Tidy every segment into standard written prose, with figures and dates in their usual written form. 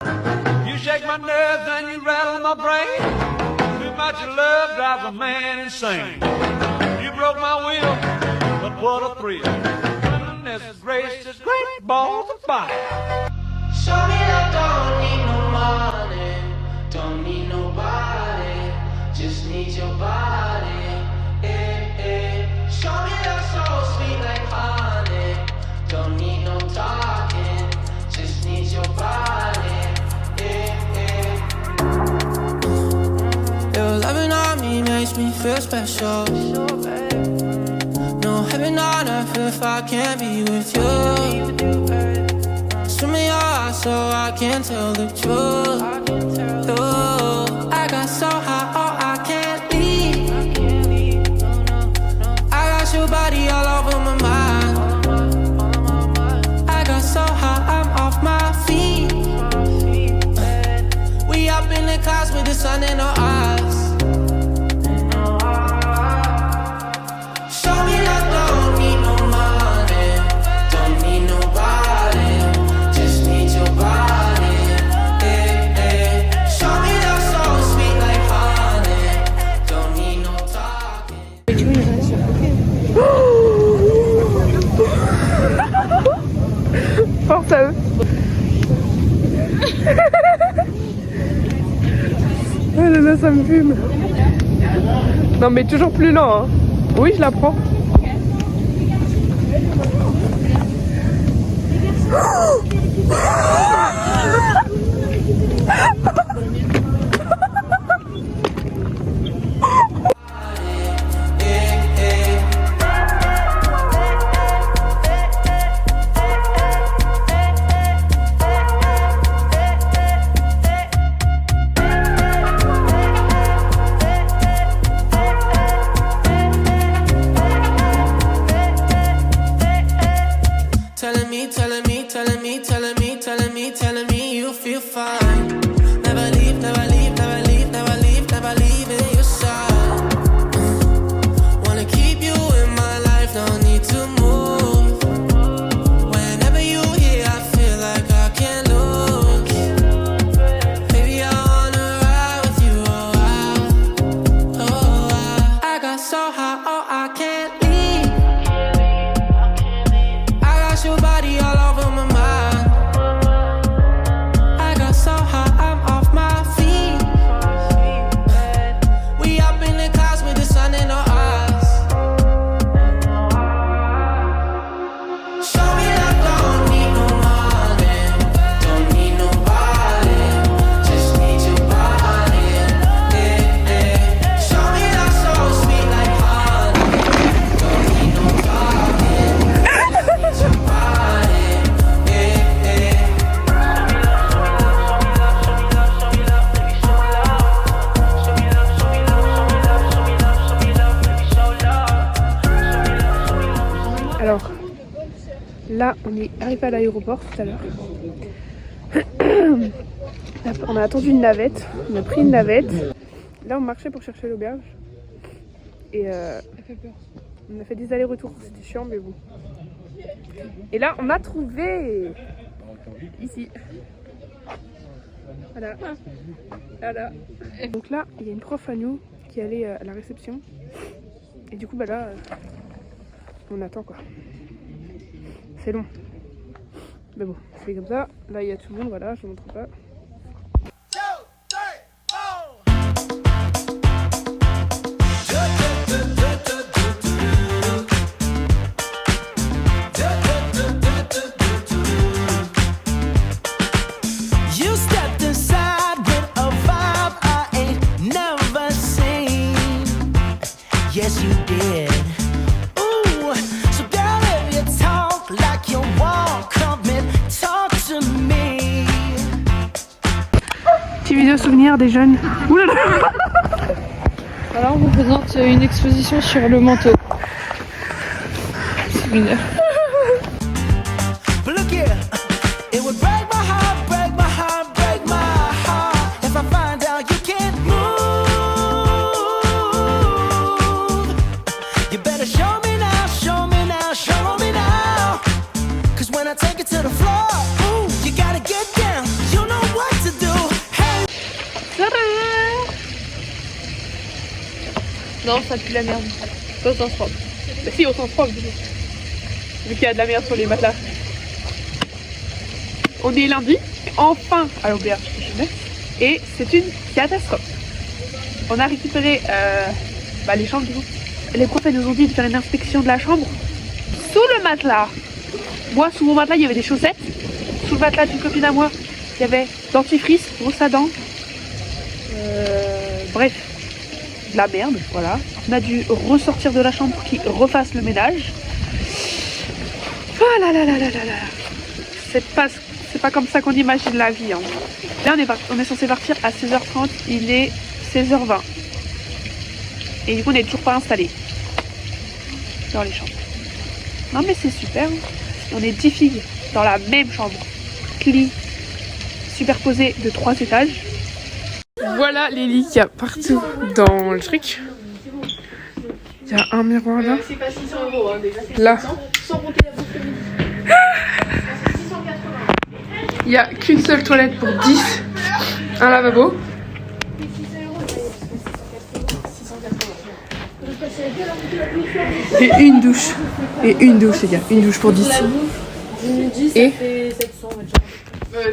You shake my nerves and you rattle my brain. Too much of love drives a man insane. You broke my will, but what a thrill. Goodness gracious, great balls of fire. Show me I don't need no money, don't need nobody, just need your body. Show me that so sweet like honey, don't need no talking, just need your body. Your loving on me makes me feel special. No heaven on earth if I can't be with you. Swim in your eyes so I can tell the truth. Ooh, I got so high, oh I can't leave. I got your body all over my mind. I got so high, I'm off my feet. We up in the clouds with the sun in our eyes. Show me that don't need no money, don't need nobody, just need your body. Show me that so sweet like honey, don't need no talking. Force à eux. Oh là là, ça me fume. Non mais toujours plus lent hein. Oui, je la prends. Telling me you feel fine. Never leave, never leave, never leave, never leave, never leave in your side. Wanna keep you in my life, no need to move. Whenever you here, I feel like I can't lose. Baby, I wanna ride with you, I got so high, oh, I can't leave. I got your body all over my mind. Alors, là, on est arrivé à l'aéroport tout à l'heure. On a attendu une navette, on a pris une navette. Là, on marchait pour chercher l'auberge. Et on a fait des allers-retours, c'était chiant, mais bon. Et là, on a trouvé ici. Voilà. Voilà. Donc là, il y a une prof à nous qui allait à la réception. Et du coup, bah là... on attend quoi. C'est long. Mais bon, c'est comme ça. Là il y a tout le monde, voilà, je vous montre pas. Yes, you did. Ooh, so girl, if you talk like you walk, come and talk to me. Petite vidéo souvenir des jeunes. Oulala. Voilà, on vous présente une exposition sur le manteau. Souvenir. But look here, it would break my heart, break my heart, break my heart if I find out you can't move. You better show me now, show me now, show me now. Cause when I take it to the floor, ooh, you gotta get down. You know what? Non, ça pue la merde. Pas au sens propre. Bah si, au sens propre, du coup. Vu qu'il y a de la merde sur les matelas. On est lundi, enfin à l'auberge jeunesse, et c'est une catastrophe. On a récupéré les chambres du coup. Les profs nous ont dit de faire une inspection de la chambre sous le matelas. Moi, sous mon matelas, il y avait des chaussettes. Sous le matelas d'une copine à moi, il y avait dentifrice, brosse à dents. Bref, de la merde, voilà. On a dû ressortir de la chambre pour qu'ils refassent le ménage. Ah là là là là là là. C'est pas comme ça qu'on imagine la vie. Hein. Là, on est censé partir à 16h30. Il est 16h20. Et du coup, on n'est toujours pas installé dans les chambres. Non, mais c'est super. On est 10 filles dans la même chambre. Lit superposé de 3 étages. Voilà les lits qu'il y a partout dans le truc. Il y a un miroir là. C'est pas 600 euros, hein, déjà. Là. Sans compter la bouffe le midi. C'est 680. Il n'y a qu'une seule toilette pour 10. Un lavabo. Et une douche. Et une douche, les gars. Une douche pour 10. Et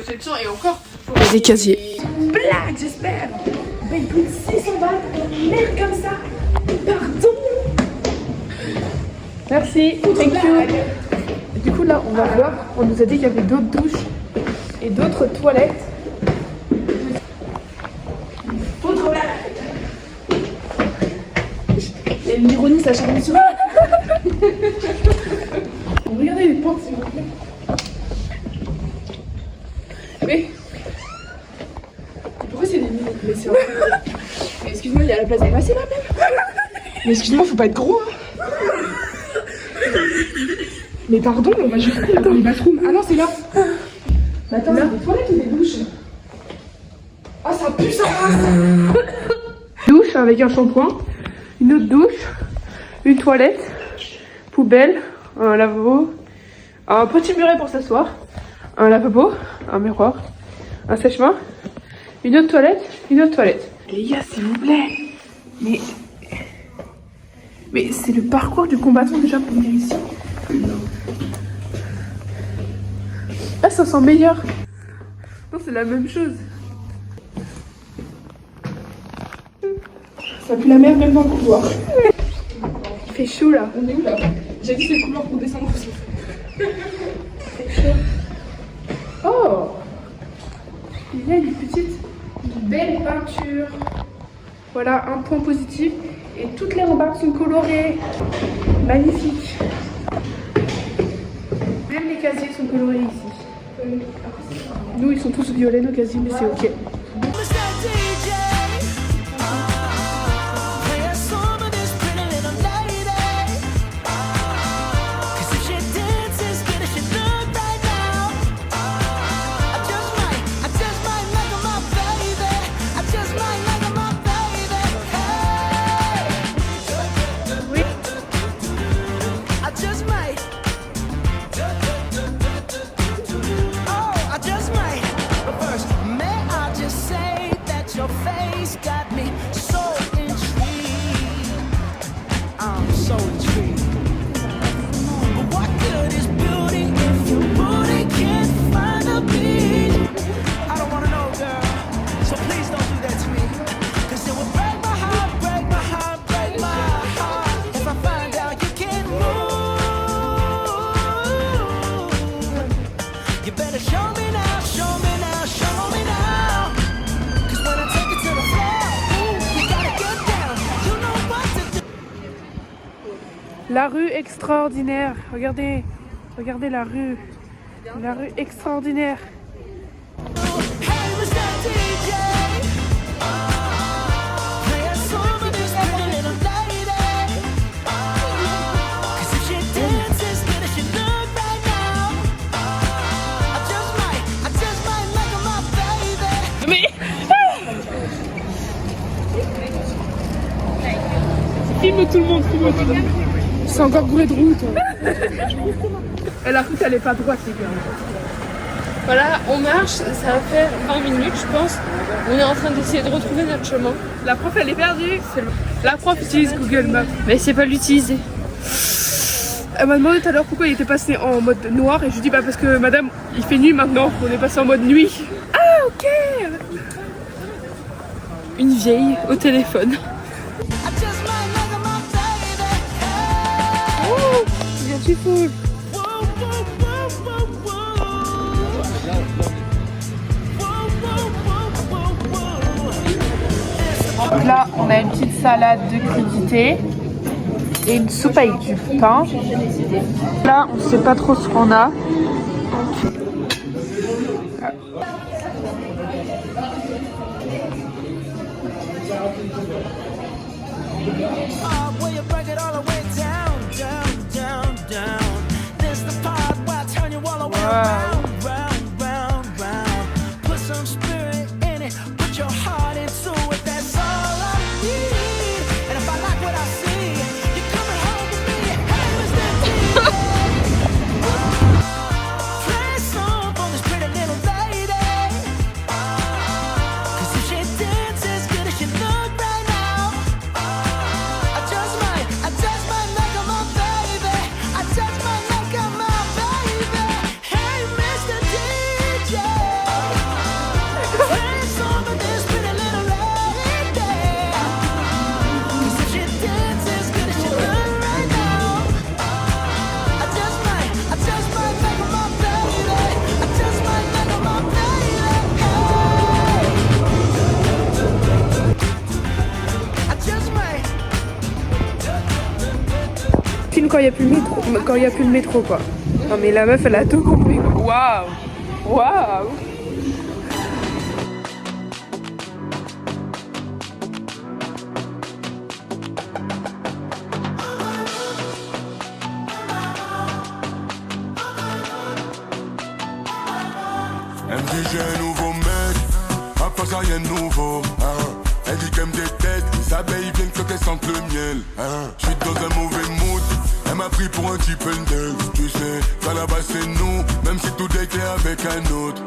700 et encore. Il y a des casiers. Blague, j'espère. Paye plus de 600 balles pour une merde comme ça. Pardon. Merci. Thank you. Du coup, là, on va voir. On nous a dit qu'il y avait d'autres douches et d'autres toilettes. Et l'ironie, ça change sur. Regardez les pentes, s'il vous plaît. Mais Pourquoi c'est des mines? Mais c'est Mais excuse-moi, il y a la place à passer là même. Mais excuse-moi, faut pas être gros. Hein. Mais pardon, moi j'ai compris dans les bathrooms. Ah non, c'est là. Mais attends, c'est des toilettes ou des douches? Ah, ça pue ça. douche avec un shampoing, une autre douche, une toilette, poubelle, un lavabo, un petit muret pour s'asseoir, un lavabo, un miroir, un sèche-main, une autre toilette, une autre toilette. Les gars, s'il vous plaît, mais c'est le parcours du combattant déjà pour venir ici. Ah, ça sent meilleur. Non, c'est la même chose. Ça pue la merde même dans le couloir. Il fait chaud là. On est où là? J'ai dit c'est le couloir pour descendre aussi. Oh, il y a une belle peinture. Voilà un point positif. Et toutes les rambardes sont colorées. Magnifique. Même les casiers sont colorés ici. Nous, ils sont tous violets nos casiers, mais c'est ok. La rue extraordinaire. Regardez, regardez la rue extraordinaire. Mais filme tout le monde, filme tout le monde. C'est encore bourré de route. Et la route elle est pas droite les gars. Voilà, on marche, ça va faire 20 minutes je pense. On est en train d'essayer de retrouver notre chemin. La prof elle est perdue. La prof utilise Google Maps. Mais c'est pas l'utiliser. Elle m'a demandé tout à l'heure pourquoi il était passé en mode noir et je lui dis bah parce que madame il fait nuit maintenant, on est passé en mode nuit. Ah ok. Une vieille au téléphone. Oh, beautiful. Donc là on a une petite salade de crudités et une soupe avec du pain. Là on sait pas trop ce qu'on a. Quand il n'y a plus le métro, quand il y a plus le métro quoi. Non mais la meuf elle a tout compris. Waouh, waouh. Elle me dit j'ai un nouveau mec, à part ça rien de nouveau. Elle dit qu'elle me déteste, les abeilles viennent quand elles sentent le miel. Je suis dans un mauvais mood, elle m'a pris pour un type dev. Tu sais, qu'à la base c'est nous, même si tout était avec un autre.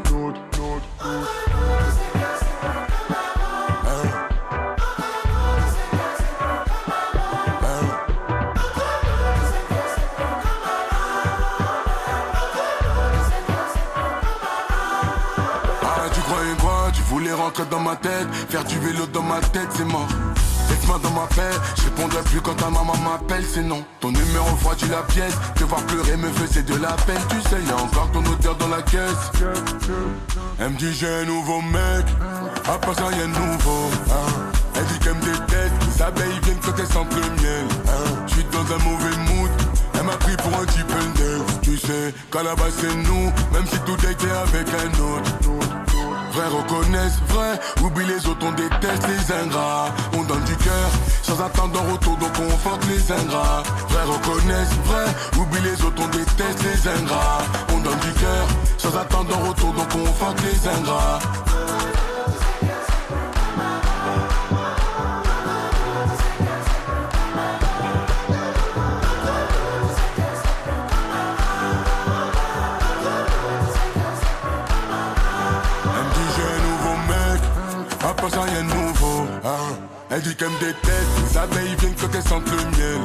Ah, tu croyais quoi? Tu voulais rentrer dans ma tête, faire du vélo dans ma tête, c'est mort. Laisse-moi dans ma paix, je répondrai plus quand ta maman m'appelle, c'est non. Ton numéro froidit la pièce, te voir pleurer me faisait de la peine. Tu sais, y'a encore ton odeur dans la caisse. Elle me dit j'ai un nouveau mec, à part ça y'a un nouveau. Elle dit qu'elle me déteste, les abeilles viennent quand elles sentent le miel. Je suis dans un mauvais mood, elle m'a pris pour un type dev. Tu sais, qu'à la base c'est nous, même si tout était avec un autre. Vrai reconnaissent, vrai, oublie les autres, on déteste les ingrats. On donne du cœur, sans attendre en retour, donc on fuck les ingrats. Vrai reconnaissent, vrai, oublie les autres, on déteste les ingrats. On donne du cœur, sans attendre en retour, donc on fuck les ingrats. Ça rien de nouveau, Elle dit qu'elle me déteste, les abeilles viennent quand elles sentent le miel.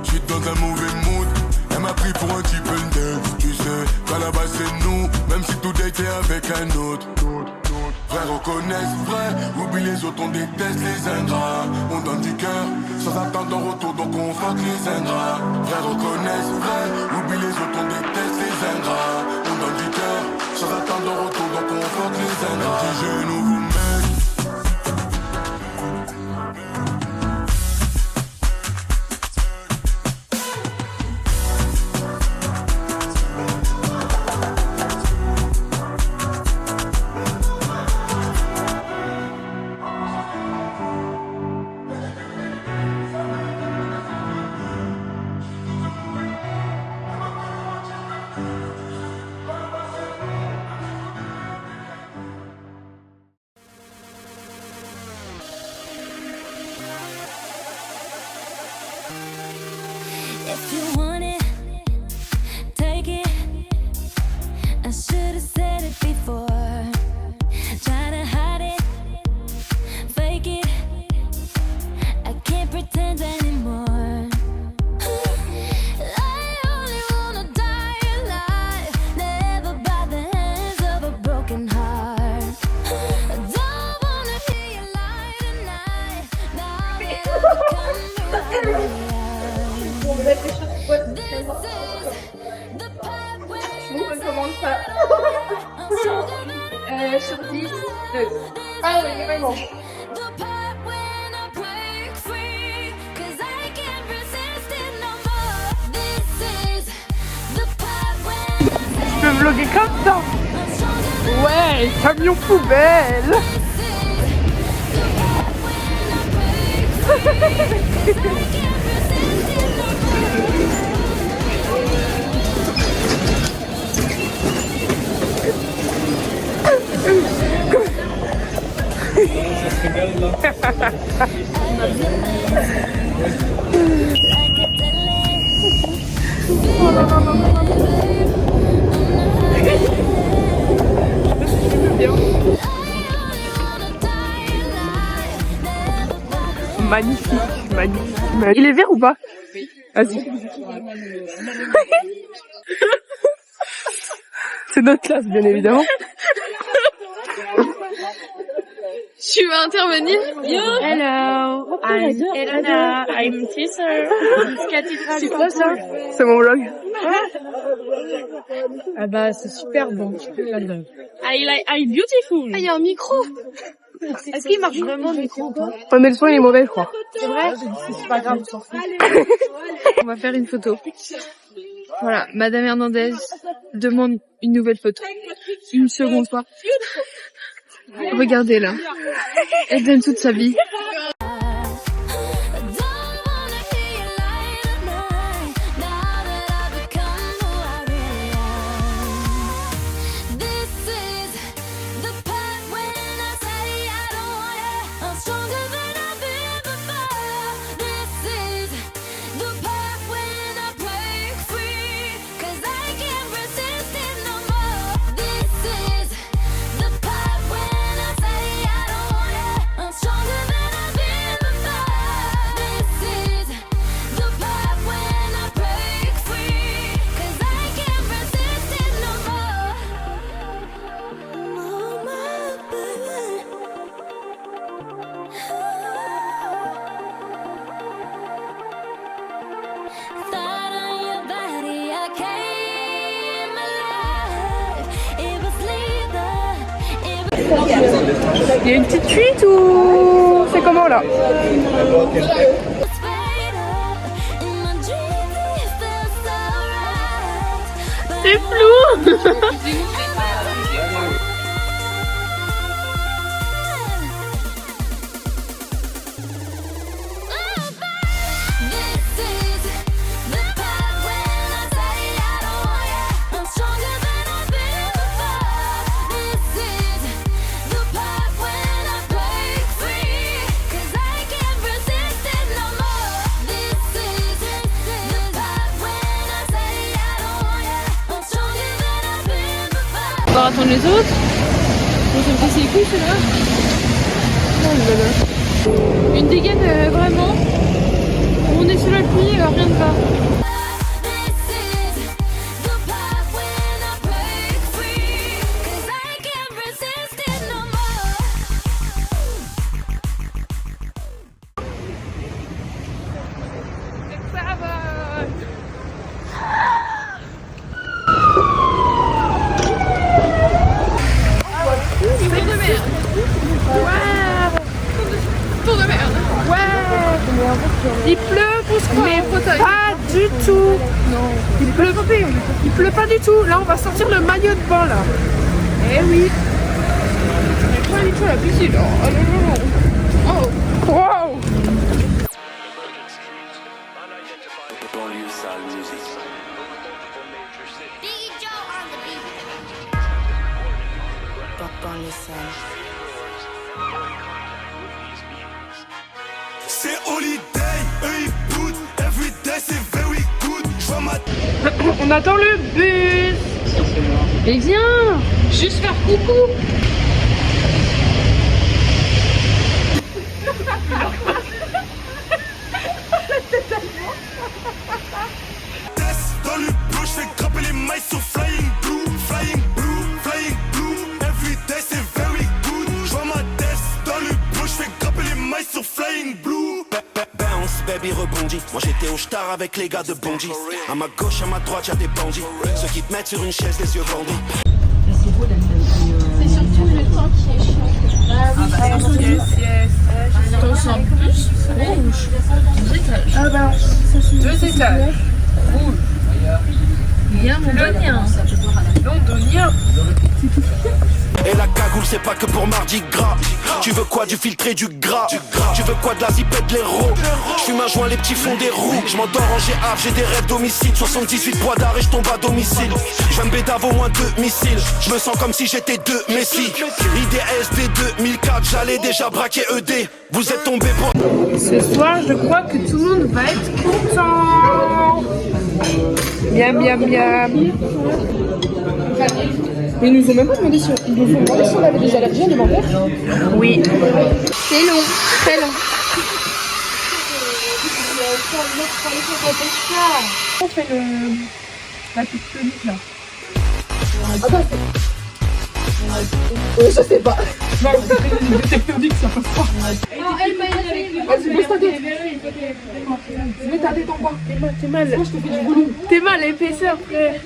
Je suis dans un mauvais mood, elle m'a pris pour un type dev. Tu sais, qu'à la base c'est nous, même si tout était avec un autre. Vrai reconnaissent, vrai, oublie les autres, on déteste les ingrats. On donne du cœur, sans attendre en retour, donc on fuck les ingrats. Vrai reconnaissent, vrai, oublie les autres, on déteste les ingrats. On donne du cœur, sans attendre en retour, donc on fuck les ingrats. Elle dit j'ai un nouveau mec. If you want it, take it. I should have said it before. Ah oui, vraiment. The part when I break free, 'cause I can't resist it no more. This is the part when Je peux vlogger comme ça. I'm stronger than Ouais, camion poubelle. this is. The part when I break free, 'cause I can't resist it no more. Magnifique, magnifique. Il est vert ou pas? Vas-y. C'est notre classe, bien évidemment. Tu vas intervenir? Hello, I'm Elena. I'm teacher. C'est quoi ça? C'est mon vlog. Ah bah c'est super bon. I beautiful. Ah, il y a un micro. Est-ce qu'il marche vraiment le micro ou pas? Ouais, mais le son il est mauvais, je crois. C'est vrai? C'est pas grave, on s'en fout. On va faire une photo. Voilà, Madame Hernandez demande une nouvelle photo. Une seconde fois. Regardez là. Elle donne toute sa vie. Il y a une petite fuite ou c'est comment là? C'est flou. On va attendre les autres. On se casser les couilles, celle-là. Une dégaine vraiment. On est sous la pluie, rien ne va. Tour de merde. Ouais. Il pleut, pousse-toi. Mais pas du tout. Non. Il pleut pas du tout. Là, on va sortir le maillot de bain là. Eh oui. Mais pas du tout la piscine. Oh. Wow. C'est holiday, eux ils boot, everyday c'est very good. J'vois ma On attend le bus. Mais viens. Juste faire coucou. test dans le bleu, j'fais grimper les mailles sur flying blue, flying blue, flying blue. Everyday c'est very good. J'vois ma test dans le bleu, j'fais grimper les mailles sur flying blue. Bounce, baby rebondit. Moi j'étais au star avec les gars de Bondy. À ma gauche, à ma droite, y'a des bandits. Ceux qui te mettent sur une chaise, les yeux vendus. C'est surtout le temps qui est chiant. dit gras. Tu veux quoi, du filtré, du gras? Tu veux quoi, de la zipette, l'héros? J'fume un joint, les petits font des roues. J'm'endors en GAF, j'ai des rêves d'homicide. 78 poids d'arrêt, j'tombe à domicile. J'viens de Bédave au moins 2 missiles. J'me sens comme si j'étais 2 Messi. IDSD 2004, j'allais déjà braquer ED. Vous êtes tombé pour... Ce soir, je crois que tout le monde va être content. Miam, miam, miam. Mais ils nous ont même pas demandé si on avait des allergies alimentaires. Oui. C'est long, très long. On fait la petite tonique là. Je sais pas. Non, c'est tonique, ça passe pas. Vas-y, pose ta tête. Mets ta tête en bas. T'es mal. Moi, je te fais du volume. T'es mal, l'épaisseur, frère.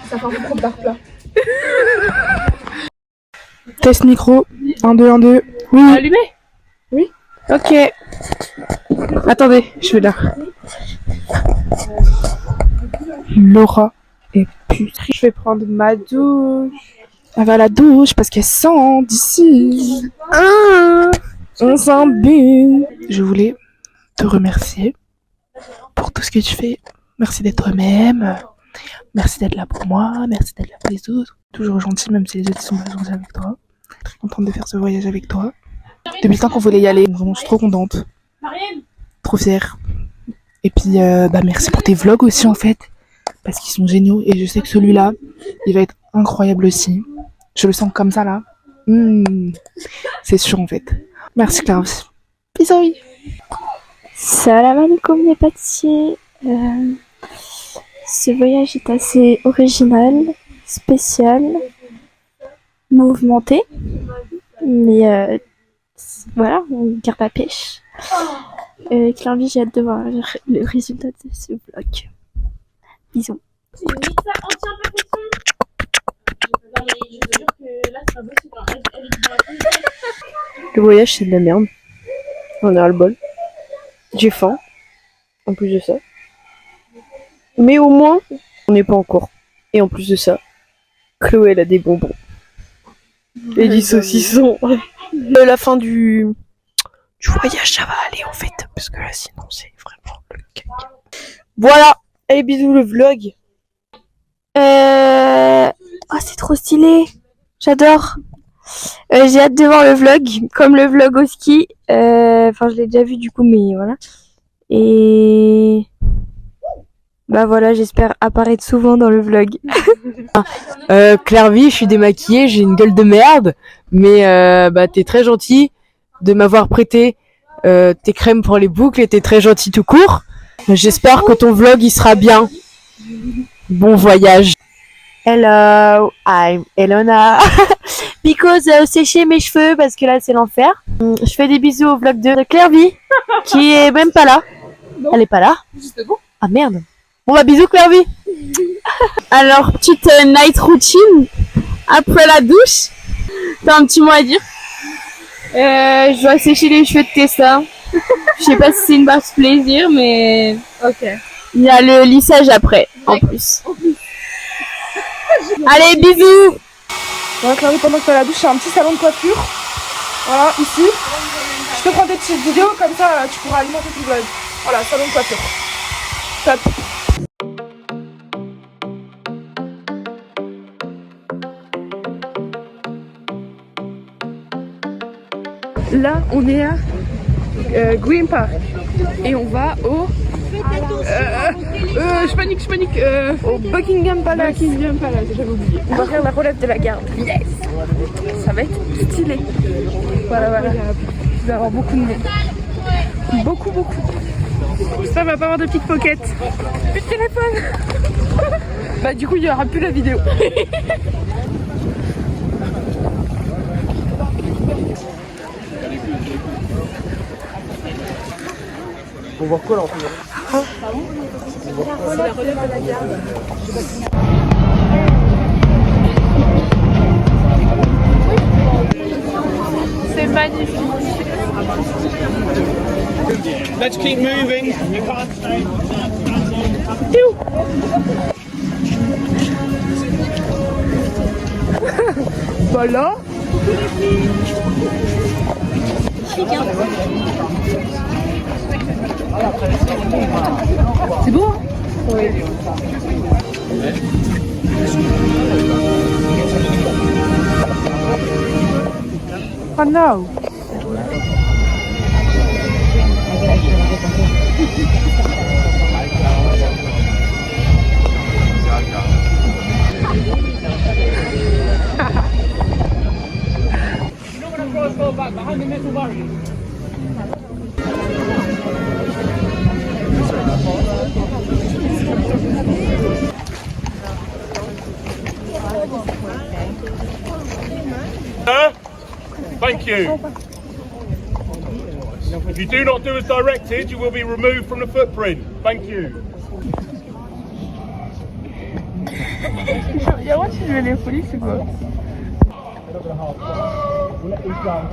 Ça fait un peu trop dark là. Test micro. 1, 2, 1, 2. Oui. Allumé? Oui. Ok. Attendez, je vais là. Laura est putrée. Je vais prendre ma douche. Elle va à la douche parce qu'elle sent d'ici. On s'embue. Je voulais te remercier pour tout ce que tu fais. Merci d'être toi-même. Merci d'être là pour moi. Merci d'être là pour les autres. Toujours gentil, même si les autres sont pas gentils avec toi. Très contente de faire ce voyage avec toi. Depuis le temps qu'on voulait y aller, vraiment, je suis trop contente. Trop fière. Et puis, merci pour tes vlogs aussi, en fait. Parce qu'ils sont géniaux. Et je sais que celui-là, il va être incroyable aussi. Je le sens comme ça, là. C'est sûr, en fait. Merci, Claire. Bisous. Salam alaikum les pâtissiers. Ce voyage est assez original, spécial, mouvementé. Mais voilà, on garde la pêche. Clairement, j'ai hâte de voir le résultat de ce vlog. Bisous. Le voyage c'est de la merde. On a ras le bol. J'ai faim. En plus de ça. Mais au moins, on n'est pas en cours. Et en plus de ça, Chloé elle a des bonbons. Et du saucisson. La fin du voyage ça va aller en fait. Parce que là sinon c'est vraiment le caca. Voilà. Allez bisous le vlog. Oh, c'est trop stylé. J'adore. J'ai hâte de voir le vlog, comme le vlog au ski. Enfin, je l'ai déjà vu du coup, mais voilà. Et bah voilà, j'espère apparaître souvent dans le vlog. Clairvy, je suis démaquillée, j'ai une gueule de merde, mais t'es très gentil de m'avoir prêté tes crèmes pour les boucles et t'es très gentil tout court. J'espère que ton vlog il sera bien. Bon voyage. Hello, I'm Elona. Because sécher mes cheveux parce que là c'est l'enfer. Je fais des bisous au vlog de Clairvy qui est même pas là. Non. Elle est pas là. Justement. Ah merde. Bon bah bisous Clairvy. Alors petite night routine après la douche. T'as un petit mot à dire? Je dois sécher les cheveux de Tessa. Je sais pas si c'est une barre de plaisir mais Ok. il y a le lissage après en plus. Allez bisous. Voilà, Claire, pendant que tu es à la douche, c'est un petit salon de coiffure. Voilà, ici. Je te prends des petites vidéos, comme ça tu pourras alimenter ton vlog. Voilà, salon de coiffure. Top. Là, on est à Green Park. Et on va au... je panique. Au Buckingham Palace. Buckingham Palace, j'avais oublié. On va faire la relève de la garde. Yes. Ça va être stylé. Voilà. Il va y avoir beaucoup de monde. Beaucoup. J'espère qu'il va pas avoir de pickpocket. Plus de téléphone. Bah du coup, il y aura plus la vidéo. On va voir quoi là en fait? C'est magnifique. Let's keep moving. You can't stay. Voilà. C'est beau, hein? Oui. Oh no. Thank you. If you do not do as directed, you will be removed from the footprint. Thank you. Y'a moi qui vais les folies, c'est quoi? We'll let these go and